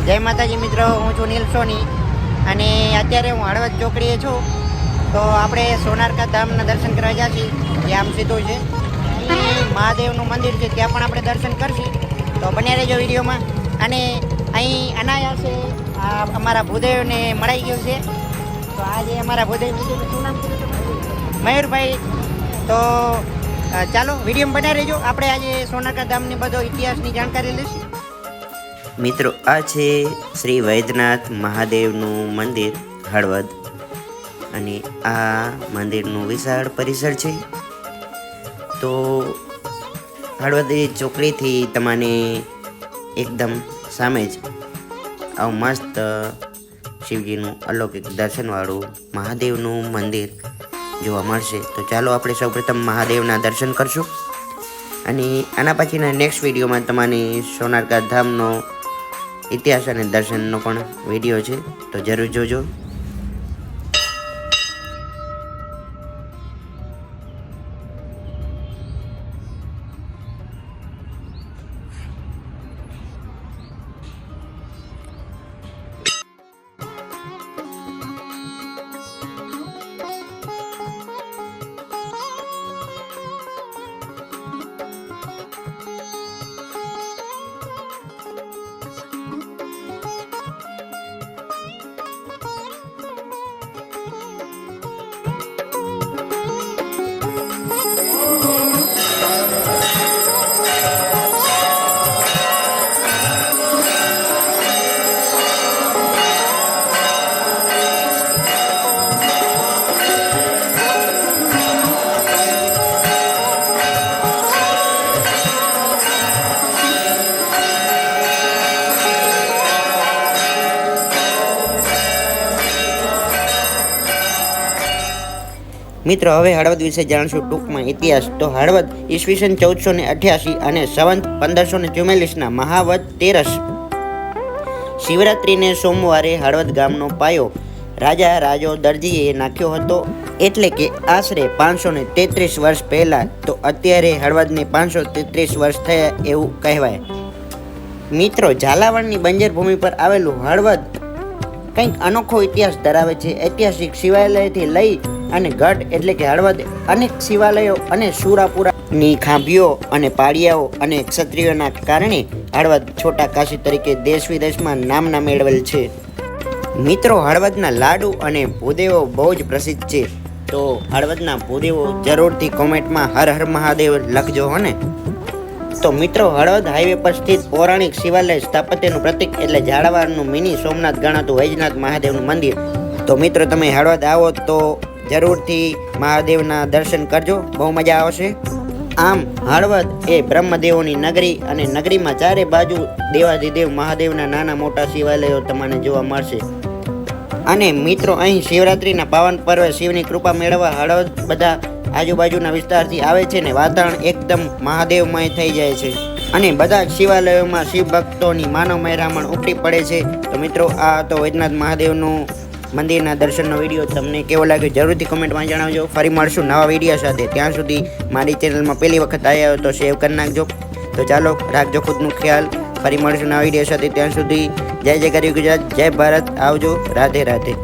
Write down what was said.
જય માતાજી મિત્રો, હું છું નીલ સોની અને અત્યારે હું હળવદ ચોકડીએ છું. તો આપણે સોનારકા ધામના દર્શન કરવા ગયા છીએ. જે આમ સીધું છે, અહીં મહાદેવનું મંદિર છે, ત્યાં પણ આપણે દર્શન કરશું. તો બન્યા રહેજો વિડીયોમાં. અને અહીં અનાયાસે અમારા ભૂદેવને મળાઈ ગયું છે. તો આજે અમારા ભૂદેવ શું નામ છે? મયુરભાઈ. તો ચાલો વિડીયો બન્યા રહેજો. આપણે આજે સોનારકા ધામની બધો ઇતિહાસની જાણકારી લઈશું. મિત્રો, આ છે શ્રી વૈદ્યનાથ મહાદેવનું મંદિર હળવદ, અને આ મંદિરનું વિશાળ પરિસર છે. તો હળવદ ચોકડીથી તમને એકદમ સામે જ આવું મસ્ત શિવજીનું અલૌકિક દર્શનવાળું મહાદેવનું મંદિર જોવા મળશે. તો ચાલો આપણે સૌપ્રથમ મહાદેવના દર્શન કરશું, અને આના પછીના નેક્સ્ટ વિડીયોમાં તમને સોનારકા ધામનો ઇતિહાસ અને દર્શનનો પણ વિડીયો છે, તો જરૂર જોજો. મિત્રો, હવે હળવદ વિશે જાણશું ટૂંકમાં ઇતિહાસ. તો હળવદ ઈસવીસન 1488 અને સંવત 1544ના મહાવદ તેરસ શિવરાત્રિને સોમવારે હળવદ ગામનો પાયો રાજા રાજો દરજીએ નાખ્યો હતો. એટલે કે આશરે 533 વર્ષ પહેલાં. તો અત્યારે હળવદને 533 વર્ષ થયા એવું કહેવાય. મિત્રો, ઝાલાવાડની બંજર ભૂમિ પર આવેલું હળવદ કંઈક અનોખો ઇતિહાસ ધરાવે છે. ઐતિહાસિક શિવાલયથી લઈ અને ગઢ એટલે કે હળવદ અનેક શિવાલયો અને સુરાપુરાની ખાંભીઓ અને પાળિયાઓ અને ક્ષત્રિયોના કારણે હળવદ છોટા કાશી તરીકે દેશ વિદેશમાં નામના મેળવેલ છે. મિત્રો, હળવદના લાડુ અને ભૂદેવો બહુ જ પ્રસિદ્ધ છે. તો હળવદના ભૂદેવો જરૂરથી કોમેન્ટમાં હર હર મહાદેવ લખજો હો ને. તો મિત્રો, હળવદ હાઈવે પર સ્થિત પૌરાણિક શિવાલય સ્થાપત્યનું પ્રતીક એટલે ઝાલાવાડનું મિની સોમનાથ ગણાતું વૈદ્યનાથ મહાદેવનું મંદિર. તો મિત્રો, તમે હળવદ આવો તો જરૂરથી મહાદેવના દર્શન કરજો, બહુ મજા આવશે. આમ હળવદ એ બ્રહ્મદેવોની નગરી, અને નગરીમાં ચારે બાજુ દેવાધિદેવ મહાદેવના નાના મોટા શિવાલયો તમને જોવા મળશે. અને મિત્રો, અહીં શિવરાત્રિના પાવન પર્વે શિવની કૃપા મેળવવા હળવદ બધા આજુબાજુના વિસ્તારથી આવે છે ને વાતાવરણ એકદમ મહાદેવમય થઈ જાય છે. અને બધા જ શિવાલયોમાં શિવ ભક્તોની માનવ મહેરામણ ઉપડી પડે છે. તો મિત્રો, આ તો વૈદ્યનાથ મહાદેવનું મંદિરના દર્શનનો વિડીયો તમને કેવો લાગ્યો જરૂરથી કોમેન્ટમાં જણાવજો. ફરી મળશું નવા વિડીયો સાથે. ત્યાં સુધી મારી ચેનલમાં પહેલી વખત આવ્યા હોય તો સેવ કરી નાખજો. તો ચાલો, રાખજો ખુદનું ખ્યાલ. ફરી મળશું નવા વિડીયો સાથે. ત્યાં સુધી જય જય ગરવી ગુજરાત, જય ભારત. આવજો. રાધે રાધે.